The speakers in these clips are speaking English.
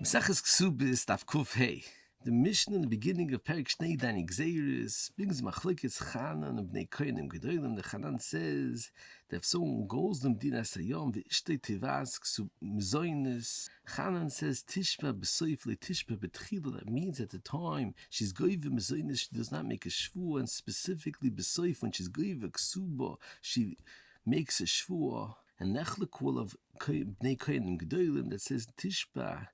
Mesachas Kesubos Daf Kuf Hey. The Mishnah in the beginning of Perik Shnei Dani Gzeiris brings machlokes Chanan and Bnei Kohanim Gedolim. The Chanan says that if someone goes lmidinas hayom v'ishtei tivas mezonot, Chanan says tishba b'soif tishba b'tchila. That means at the time she's goyve mezonot, she does not make a shvua, and specifically b'soif when she's goyve ksuba, she makes a shvua. And nechlekul of Bnei Kohanim Gedolim that says tishba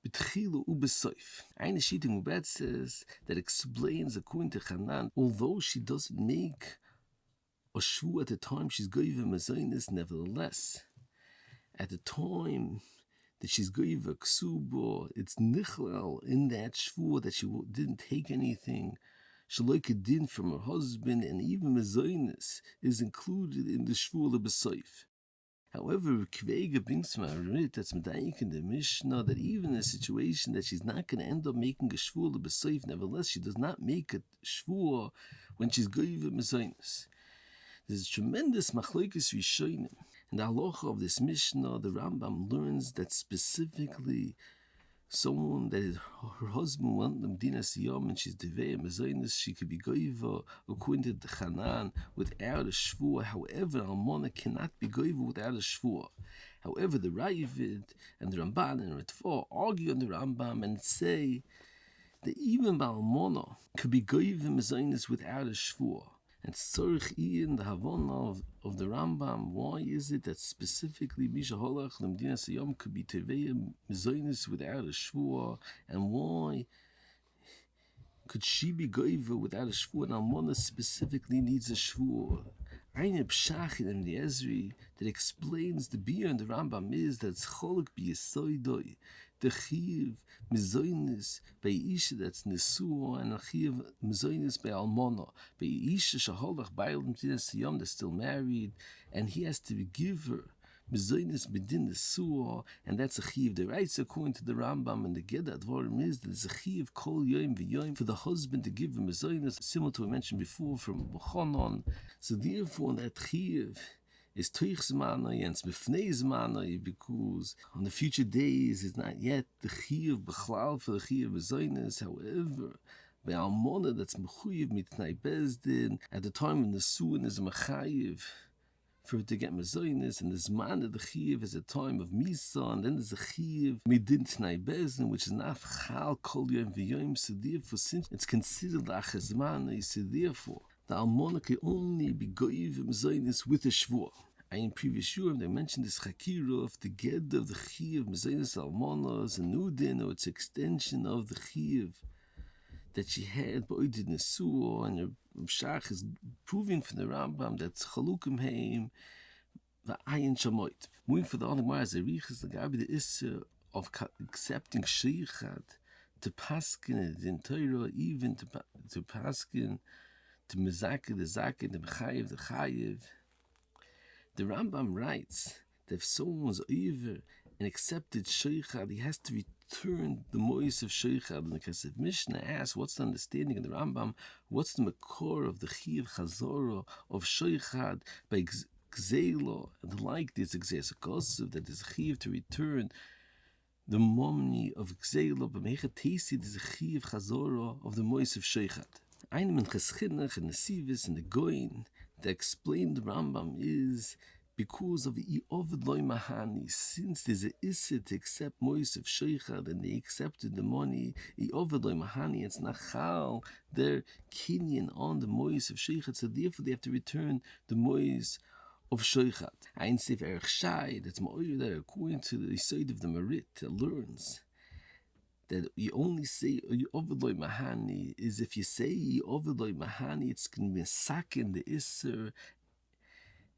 b'tchila u'b'soif. Eine Shitting Mubet says that explains according to Chanan, although she doesn't make a shvua at the time she's goyve mezonot, nevertheless, at the time that she's goyve ksuba, it's nichlal in that shvua that she didn't take anything shaloik din from her husband, and even mezonot is included in the shvua b'soif. However, Kvega brings from a rit that's medayik in the Mishnah that even in a situation that she's not going to end up making a shvua b'soif, nevertheless she does not make a shvua when she's goyve mezonot. There's a tremendous machlokes rishonim. In the halach of this Mishnah, the Rambam learns that specifically someone that her husband went lmidinas and she's devei mezonot, she could be goyva according to the Chanan without a shvua. However, almanah cannot be goyva without a shvua. However, the Ravid and the Ramban and Ritva argue on the Rambam and say that even almanah could be goyva mezonot without a shvua. And tzorich in the havana of the Rambam, why is it that specifically misha halach lmidinas hayom could be tevei mezonot without a shvua, and why could she be goyva without a shvua, and almanah specifically needs a shvua? Eine pshachin in the Ezri that explains the beer in the Rambam is that it's cholok b'yesoidoi, the chiv mezonot by isha that's nesua, and a chiv mezonot by almanah. By isha sheholach ba'al lmidinas hayom that's still married, and he has to give her mezonot b'din nesua, and that's a chiv. The rights according to the Rambam and the Geda Advarim is that it's a chiv kol yom v'yom for the husband to give him mezonot, similar to what we mentioned before from Bochanan. So therefore, that chiv is toich zmanai and b'fnei zmanai, because on the future days it's not yet the chiv b'chlal for the chiv mezonot. However, by almanah that's mechuyev mitnai bezdin, at the time when the suin is mechayev for her to get mezonot, and the zman of the chiv is a time of misa, and then there's a chiv midin tnai bezdin, which is not chal kol yom v'yom. So therefore, since it's considered lachazmanai, so therefore the almanah can only be goyve mezonot with a shvua. In previous year, they mentioned this chakira of the ged of the chiv mezonot almanah and nudin, or its extension of the chiv that she had ba'odid nesua, and Shach is proving from the Rambam that's chalukim heim va'ayin shamoit. Moving for the other Gemara, Zerichas the Gabi the issue of accepting shochad to paskin it in Torah, even to paskin to mezakeh the zakeh, the mechayev the chayev. The Rambam writes that if someone's over and accepted shochad, he has to return the mois of shochad. And the Kesef Mishnah asks, what's the understanding of the Rambam? What's the makor of the chiv Chazarat of shochad by gzeila and like this exercise that is a chiv to return the momni of gzeila, but mechatesi is a chiv Chazarat of the mois of shochad. Einem in Cheschinach and the Sivis and the Goin that explain the Rambam is because of the Ovid loy mahani. Since there's a issa to accept mois of shochad and they accepted the money, Ovid loy mahani, it's nachal their kinyan on the mois of shochad, so therefore they have to return the mois of shochad. Ein Sif Erech Shai, that's ma'oyer there, according to the side of the Merit, that learns that you only say Ovid loy mahani is if you say Ovid loy mahani, it's going to be a sak in the isser.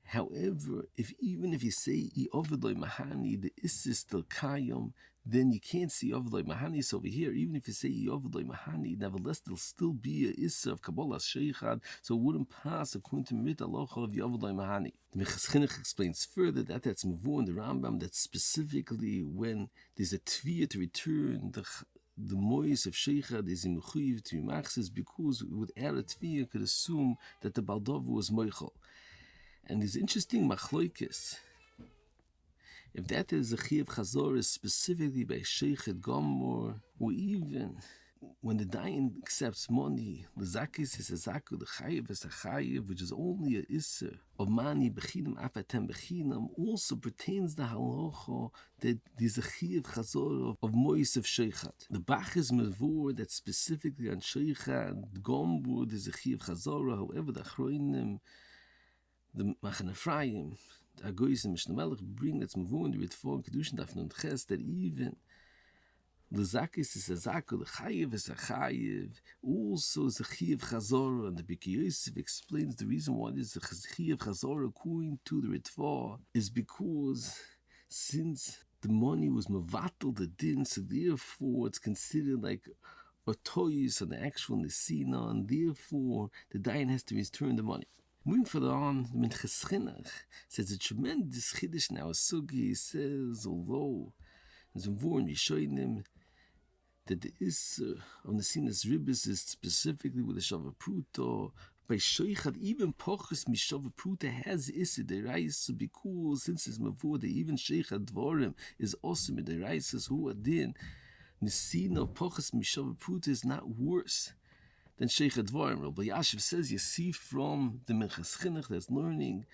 However, even if you say Ovid loy mahani, the isser is still kayom, then you can't see Ovid loy mahani. So over here, even if you say Ovid loy mahani, nevertheless there'll still be a isser of kabbalah shochad, so it wouldn't pass according to mit halacha of Ovid loy mahani. The Mechas explains further that that's mavur in the Rambam, that specifically when there's a tviyah to return the mois of shochad is in mechuyev to machzes, because without a tviyah you could assume that the baldov was moichel. And there's interesting machlokes If that is a chiyuv Chazarat specifically by shochad gomor, or even when the dayan accepts money, the zakis is a zaku, the chayiv is a chayiv, which is only a isser of mani bechinam afatem bechinam, also pertains the halacha that there's a chiyuv Chazarat of mois of shochad. The bach is mevor that specifically on shochad gomor there's a chiyuv Chazarat. However, the achroinim, the Machan Ephraim, the Agoyis and Mishnah Melech bring that's mevor in the Ritfor and Kedushin Daf Nun Ches that even the zakis is a zaku, the chayiv is a chayiv, also is a chiyuv Chazarat, and the Bikei Yosef explains the reason why this is a chiyuv Chazarat according to the Ritva is because since the money was mevatel the din, so therefore it's considered like a toys on the actual nesina, and therefore the dayan has to return the money. Moving further on, the Minchas Chinuch says a tremendous chiddush now. Sugi says, although there's a war in Yishoinim that the Isser of Nesinas Ribis is specifically with the Shava Pruto, by shochad, even Pochus Mishava Pruta has Isser Deraisa, because since it's Mavur, that even shochad Dvorim is also Deraisa, who adin Nesina of Pochus Mishava Pruta is not worse than shochad Dvorim. Rabbi Yashiv says, you see from the Minchas Chinuch that's learning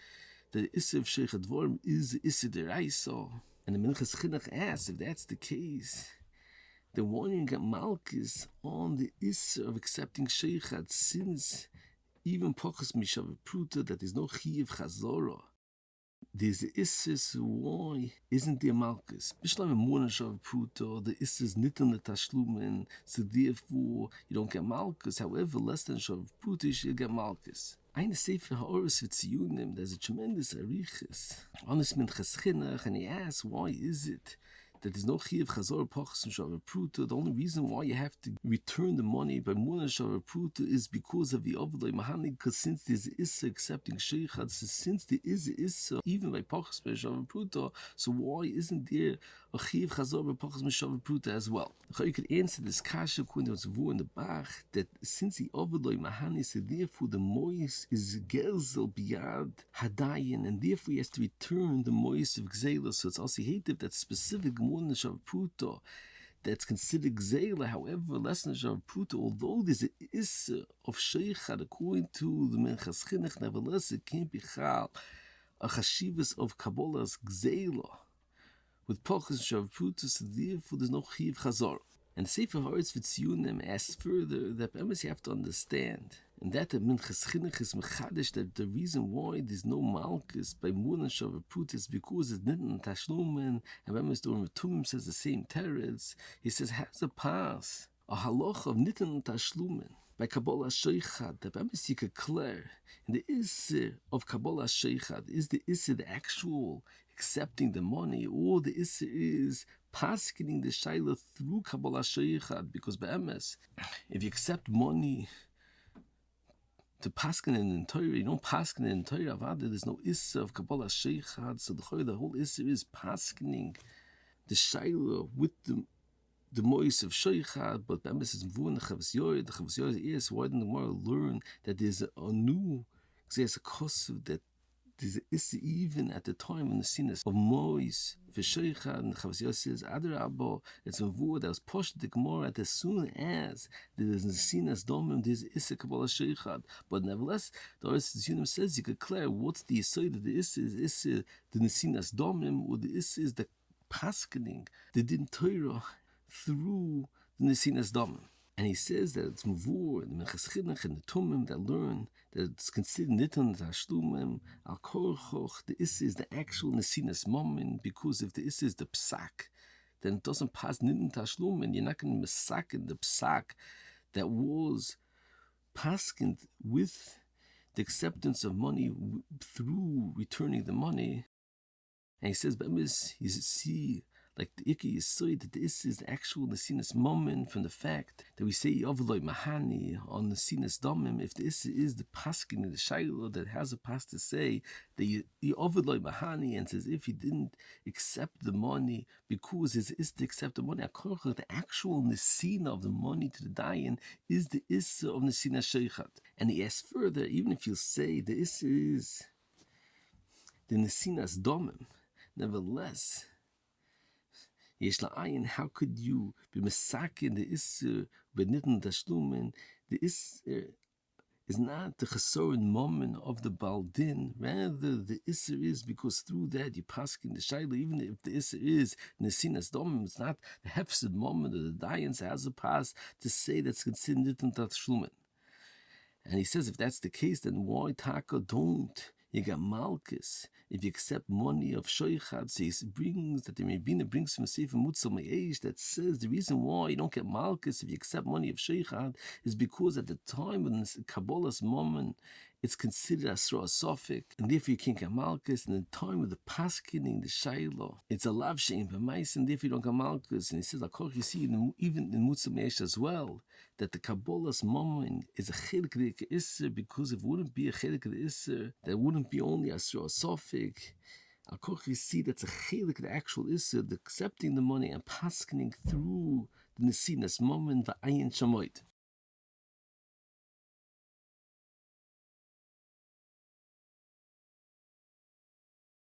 that the Isser of shochad Dvorim is Isser Deraisa. And the Minchas Chinuch asks, if that's the case, then one you get Malkus on the Isser of accepting shochad, since even Pochus Mishav Pruta that there's no chiyuv Chazarat. There's the Isser, so why isn't there Malkus? Bishlam Emunah Shav Pruta, the Isser is nitan letashlumen, so therefore you don't get Malkus. However, less than Shav Pruta you should get Malkus. Eine Sefer Ha'oros V'tziyunim, there's a tremendous arichas on this Minchas Chinuch, and he asks, why is it that there's no chiyuv Chazarat Pochus Mishav Pruta? The only reason why you have to return the money by Munah Shav Pruta is because of the Avloi Mahani, because since there's Issa accepting shochad, so since there is Issa even by Pochus Mishav Pruta, so why isn't there a chiyuv Chazarat Pochus Mishav Pruta as well? You could answer this kasha according to in the Bach that since the Avloi Mahani, so therefore the mois is gerzel biyad hadayin, and therefore he has to return the mois of gzela. So it's also hated that specific Munah Shav Pruta that's considered gzela. However, less than Shav Pruta, although there's an issa of shochad according to the Minchas Chinuch, nevertheless it can't be chal a chashivas of Kabbalah's gzela with Pochus Shav Pruta, so therefore there's no chiyuv Chazarat. And Sefer Ha'oros V'tziyunim asks further that you have to understand, and that the Minchas Chinuch is mechadish, that the reason why there's no Malkus by Munah Shav Pruta is because it's nitan tashlumen, and Bemis Dorim Tumim says the same teretz. He says, has a pass, a halach of nitan tashlumen by Kabbalah shochad, that Bemis you could clear, and the Isser of Kabbalah shochad is the Isser the actual accepting the money, or the Isser is paskening the shayla through Kabbalah shochad, because be'emes, if you accept money to pasken in Torah, you don't pasken in Torah, there's no Isser of Kabbalah shochad, so the whole Isser is paskening the shayla with the mois of shochad, but be'emes is mvur in the Chavos Yored. The Chavos Yored is why didn't the Gemara learn that there's a new, there's a kosev that there's an issa even at the time when the sinas of mois for shochad, and the Chavos Yored says adarabba, it's mvur that was pushed the Gemara that as soon as there's the sinas domim, there's issa Kabbalah shochad. But nevertheless, the Oros V'tziyunim says you could declare what's the issa that the issa is issa the nesinas domim, or the issa is the paskening the din Torah through the nesinas domim. And he says that it's mavur and the Minchas Chinuch and the Tumim that learn that it's considered nitan tashlumim al korchoch. The issa is the actual nesinas momin, because if the issa is the psak, then it doesn't pass nitan tashlumim. You're not going to misak in the psak that was paskened with the acceptance of money through returning the money. And he says, "Bemis, you see." Like the Ikki is so that this is the actual Nesinas moment from the fact that we say Yavloi Mahani on Nesinas Domim. If this is the paskin in the Shiloh that has a pass to say that you Yavloi Mahani, and says if he didn't accept the money because it is to accept the money, the actual Nesina of the money to the Dayan is the Issa of Nesina Shochad. And he asks further, even if you say the Issa is the Nesinas Domim, Nevertheless, Yesh la'ayin, how could you be mesakin the isser benitten tashlumin? The isser is not the chesorin moment of the baldin. Rather, the isser is because through that you paskin the shayla. Even if the isser is nesinas domim, it's not the hefsid moment of the dayans has a pass to say that's considered nitten tashlumin. And he says, if that's the case, then why taka don't? You got Malkus. If you accept money of shochad, so he brings that the Rebbeinu brings from Sefer Mutzal Me'esh that says the reason why you don't get Malkus if you accept money of shochad is because at the time when this Kabbalah's moment, it's considered Asra Sophic, and therefore you can't get Malkus. And in the time of the Paskining, the Shiloh, it's a lav shein b'mais, and therefore you don't get Malkus. And he says, you see, even in Mutzal Me'esh as well, that the Kabbalah's moment is a chelik the Isser, because if it wouldn't be a chelik the Isser, there wouldn't be only Asra Sophic. You see that's a chelik the actual Isser, the accepting the money and paskening through the Nesinas moment v'ayin shamoid.